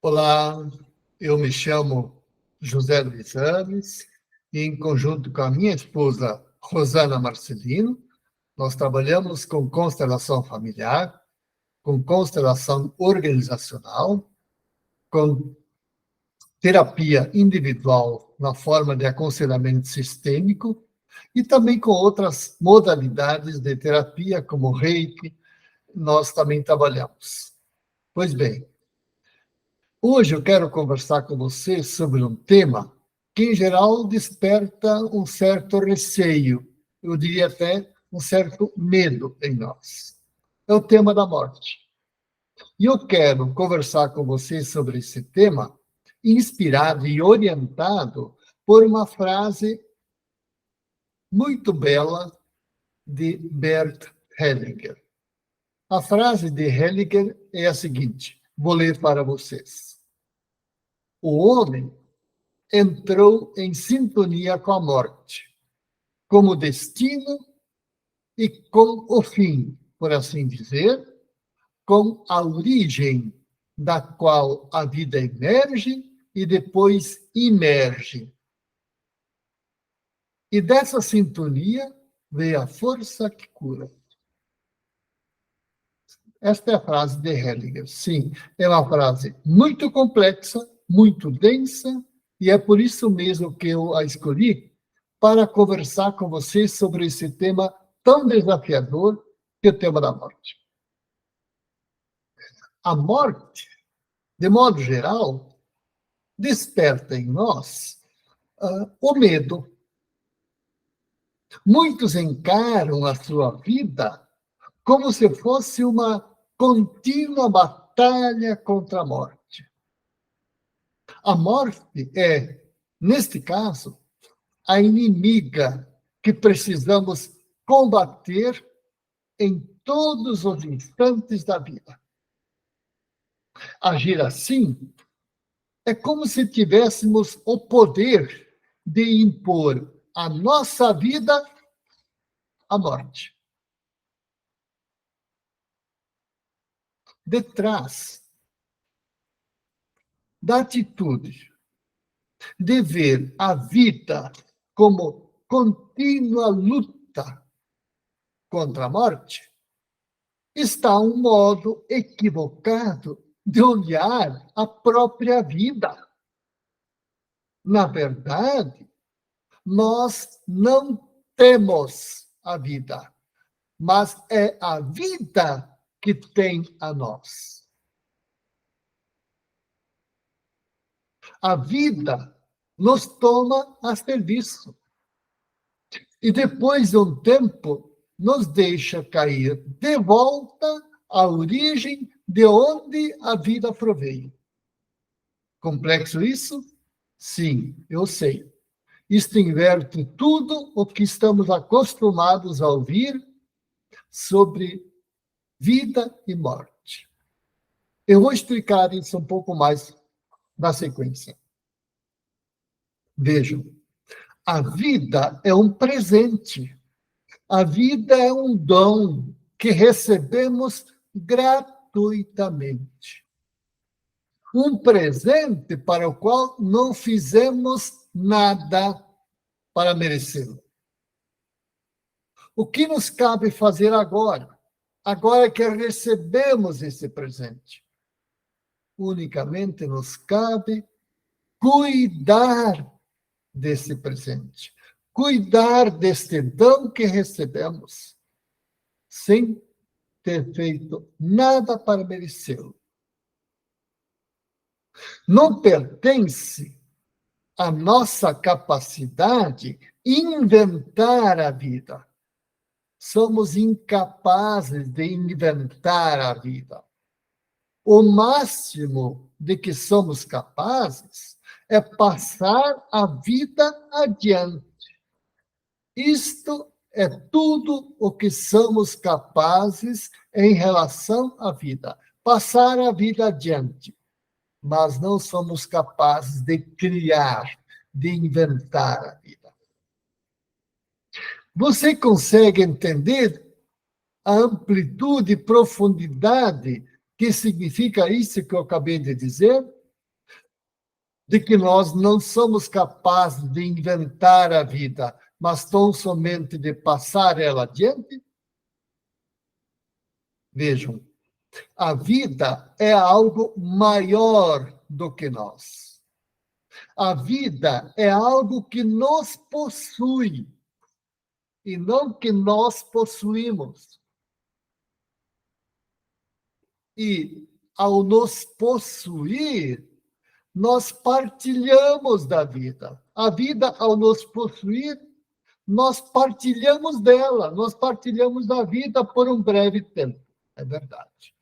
Olá, eu me chamo José Luiz Ames e, em conjunto com a minha esposa, Rosana Marcelino, nós trabalhamos com constelação familiar, com constelação organizacional, com terapia individual na forma de aconselhamento sistêmico e também com outras modalidades de terapia, como Reiki, nós também trabalhamos. Pois bem, hoje eu quero conversar com você sobre um tema que, em geral, desperta um certo receio, eu diria até um certo medo em nós. É o tema da morte. E eu quero conversar com você sobre esse tema, inspirado e orientado por uma frase muito bela de Bert Hellinger. A frase de Hellinger é a seguinte, vou ler para vocês. O homem entrou em sintonia com a morte, como destino e com o fim, por assim dizer, com a origem da qual a vida emerge e depois emerge. E dessa sintonia vem a força que cura. Esta é a frase de Hellinger. Sim, é uma frase muito complexa, muito densa, e é por isso mesmo que eu a escolhi para conversar com vocês sobre esse tema tão desafiador que é o tema da morte. A morte, de modo geral, desperta em nós o medo. Muitos encaram a sua vida como se fosse uma contínua batalha contra a morte. A morte é, neste caso, a inimiga que precisamos combater em todos os instantes da vida. Agir assim é como se tivéssemos o poder de impor à nossa vida a morte. Detrás da atitude de ver a vida como contínua luta contra a morte, está um modo equivocado de olhar a própria vida. Na verdade, nós não temos a vida, mas é a vida que tem a nós. A vida nos toma a serviço. E depois de um tempo, nos deixa cair de volta à origem de onde a vida proveio. Complexo isso? Sim, eu sei. Isto inverte tudo o que estamos acostumados a ouvir sobre vida e morte. Eu vou explicar isso um pouco mais na sequência. Vejam, a vida é um presente. A vida é um dom que recebemos gratuitamente. Um presente para o qual não fizemos nada para merecê-lo. O que nos cabe fazer agora? Agora que recebemos esse presente, unicamente nos cabe cuidar desse presente, cuidar deste dom que recebemos, sem ter feito nada para merecê-lo. Não pertence à nossa capacidade inventar a vida. Somos incapazes de inventar a vida. O máximo de que somos capazes é passar a vida adiante. Isto é tudo o que somos capazes em relação à vida. Passar a vida adiante. Mas não somos capazes de criar, de inventar a vida. Você consegue entender a amplitude e profundidade que significa isso que eu acabei de dizer? de que nós não somos capazes de inventar a vida, mas tão somente de passar ela adiante? Vejam, a vida é algo maior do que nós. A vida é algo que nos possui e não que nós possuímos. E ao nos possuir, nós partilhamos da vida. A vida, ao nos possuir, nós partilhamos dela, nós partilhamos da vida por um breve tempo. É verdade.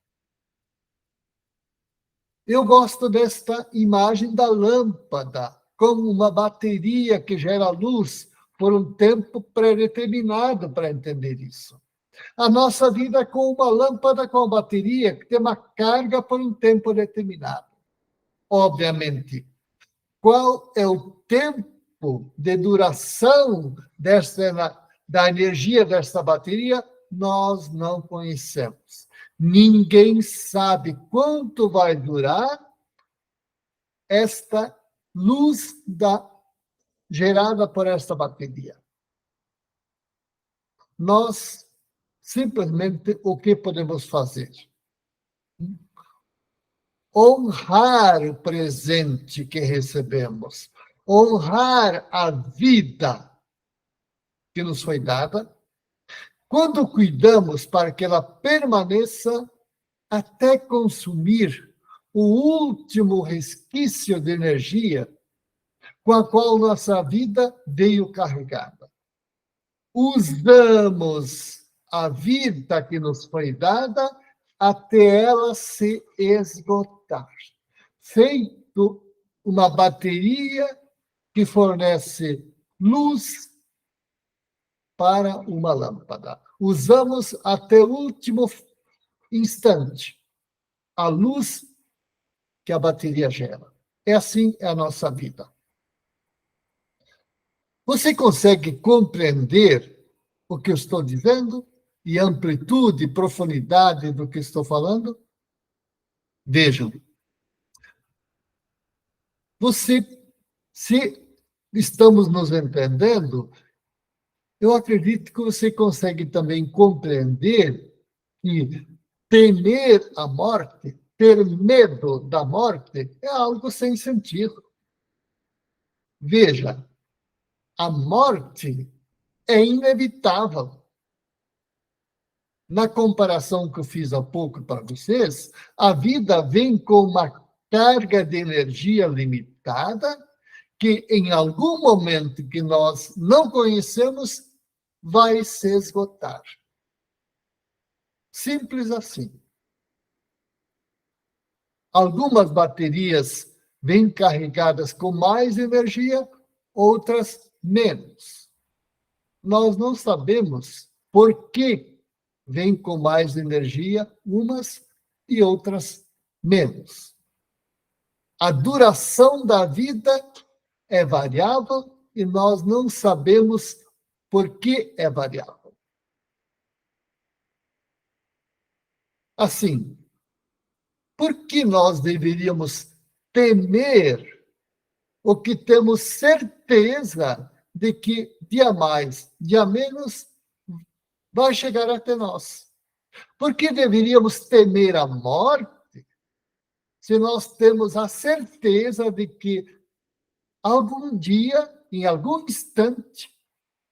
Eu gosto desta imagem da lâmpada, como uma bateria que gera luz por um tempo pré-determinado para entender isso. A nossa vida é com uma lâmpada com bateria que tem uma carga por um tempo determinado. Obviamente, qual é o tempo de duração da energia desta bateria? Nós não conhecemos. Ninguém sabe quanto vai durar esta luz gerada por esta bateria. Nós, simplesmente, o que podemos fazer? Honrar o presente que recebemos, honrar a vida que nos foi dada, quando cuidamos para que ela permaneça até consumir o último resquício de energia com a qual nossa vida veio carregada. Usamos a vida que nos foi dada até ela se esgotar, feito uma bateria que fornece luz para uma lâmpada. Usamos até o último instante a luz que a bateria gera. É assim a nossa vida. Você consegue compreender o que eu estou dizendo? E amplitude e profundidade do que estou falando? Vejam. Se estamos nos entendendo, eu acredito que você consegue também compreender que temer a morte, ter medo da morte, é algo sem sentido. Veja, a morte é inevitável. Na comparação que eu fiz há pouco para vocês, a vida vem com uma carga de energia limitada que, em algum momento que nós não conhecemos, vai se esgotar. Simples assim. Algumas baterias vêm carregadas com mais energia, outras menos. Nós não sabemos por que vêm com mais energia umas e outras menos. A duração da vida é variável e nós não sabemos por que é variável. Assim, por que nós deveríamos temer o que temos certeza de que dia mais, dia menos, vai chegar até nós? Por que deveríamos temer a morte se nós temos a certeza de que algum dia, em algum instante,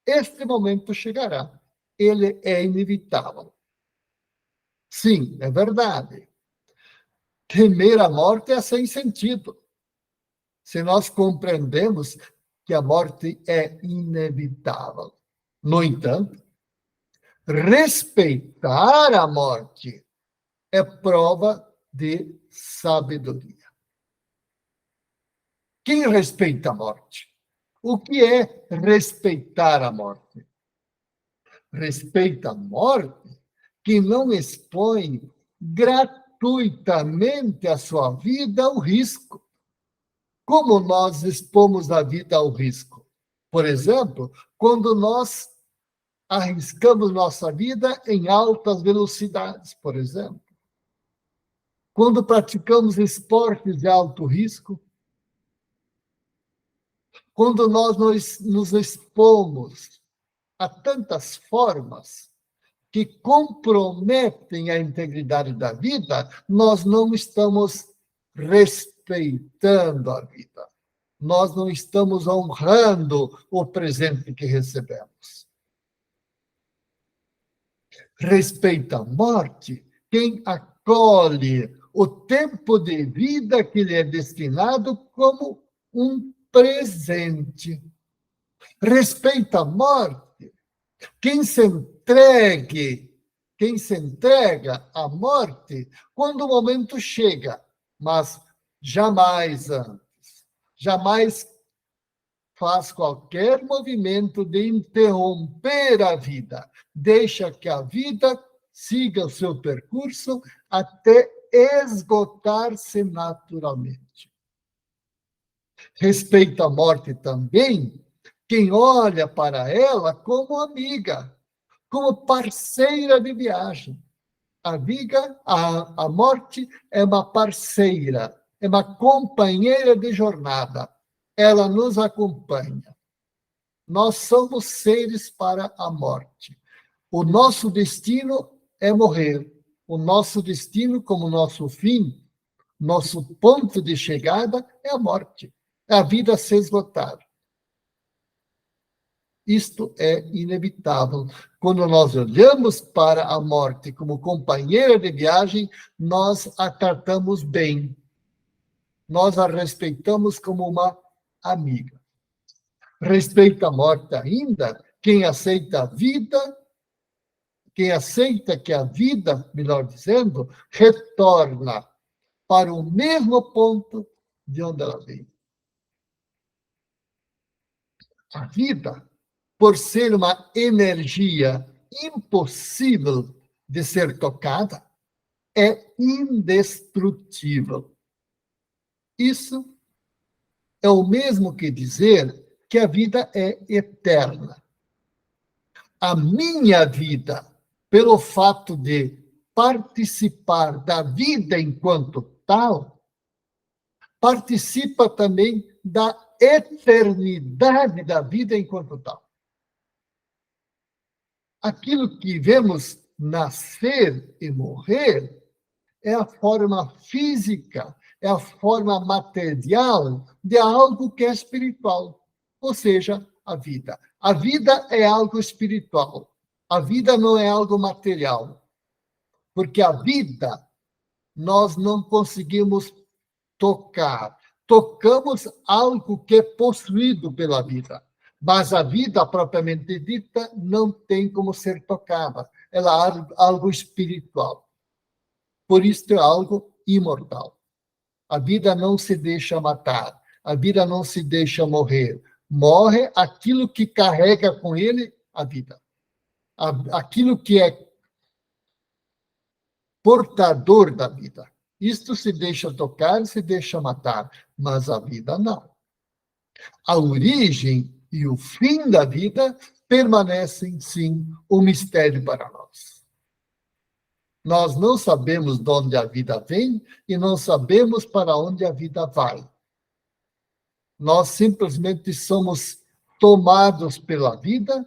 este momento chegará? Ele é inevitável. Sim, é verdade. Temer a morte é sem sentido. Se nós compreendemos que a morte é inevitável. No entanto, respeitar a morte é prova de sabedoria. Quem respeita a morte? O que é respeitar a morte? Respeita a morte que não expõe gratuitamente a sua vida ao risco. Como nós expomos a vida ao risco? Por exemplo, quando nós arriscamos nossa vida em altas velocidades, por exemplo. Quando praticamos esportes de alto risco, quando nós nos expomos a tantas formas que comprometem a integridade da vida, nós não estamos respeitando a vida. Nós não estamos honrando o presente que recebemos. Respeita a morte quem acolhe o tempo de vida que lhe é destinado como um presente. Respeita a morte quem se entrega à morte quando o momento chega, mas jamais antes, jamais faz qualquer movimento de interromper a vida, deixa que a vida siga o seu percurso até esgotar-se naturalmente. Respeita a morte também quem olha para ela como amiga, como parceira de viagem. A morte é uma parceira, é uma companheira de jornada. Ela nos acompanha. Nós somos seres para a morte. O nosso destino é morrer. O nosso destino, como nosso fim, nosso ponto de chegada é a morte. É a vida se esgotar. Isto é inevitável. Quando nós olhamos para a morte como companheira de viagem, nós a tratamos bem. Nós a respeitamos como uma amiga. Respeita a morte ainda quem aceita a vida, quem aceita que a vida, melhor dizendo, retorna para o mesmo ponto de onde ela veio. A vida, por ser uma energia impossível de ser tocada, é indestrutível. Isso é o mesmo que dizer que a vida é eterna. A minha vida, pelo fato de participar da vida enquanto tal, participa também da eternidade da vida enquanto tal. Aquilo que vemos nascer e morrer é a forma física, é a forma material de algo que é espiritual, ou seja, a vida. A vida é algo espiritual, a vida não é algo material, porque a vida nós não conseguimos tocar. Tocamos algo que é possuído pela vida, mas a vida propriamente dita não tem como ser tocada. Ela é algo espiritual. Por isso é algo imortal. A vida não se deixa matar, a vida não se deixa morrer. Morre aquilo que carrega com ele a vida. Aquilo que é portador da vida. Isto se deixa tocar, se deixa matar, mas a vida não. A origem e o fim da vida permanecem, sim, um mistério para nós. Nós não sabemos de onde a vida vem e não sabemos para onde a vida vai. Nós simplesmente somos tomados pela vida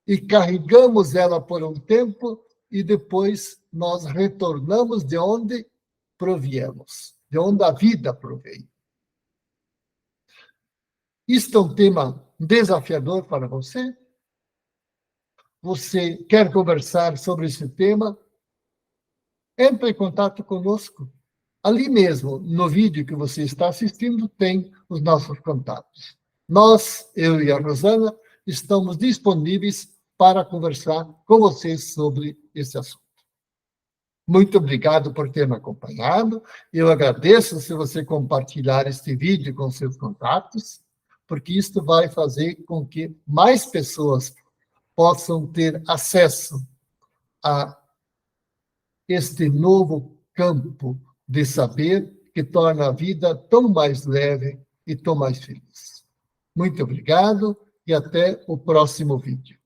e carregamos ela por um tempo e depois nós retornamos de onde proviemos, de onde a vida proveio. Isto é um tema desafiador para você? Você quer conversar sobre esse tema? Entre em contato conosco. Ali mesmo, no vídeo que você está assistindo, tem os nossos contatos. Nós, eu e a Rosana, estamos disponíveis para conversar com vocês sobre esse assunto. Muito obrigado por ter me acompanhado. Eu agradeço se você compartilhar este vídeo com seus contatos, porque isto vai fazer com que mais pessoas possam ter acesso a este novo campo de saber que torna a vida tão mais leve e tão mais feliz. Muito obrigado e até o próximo vídeo.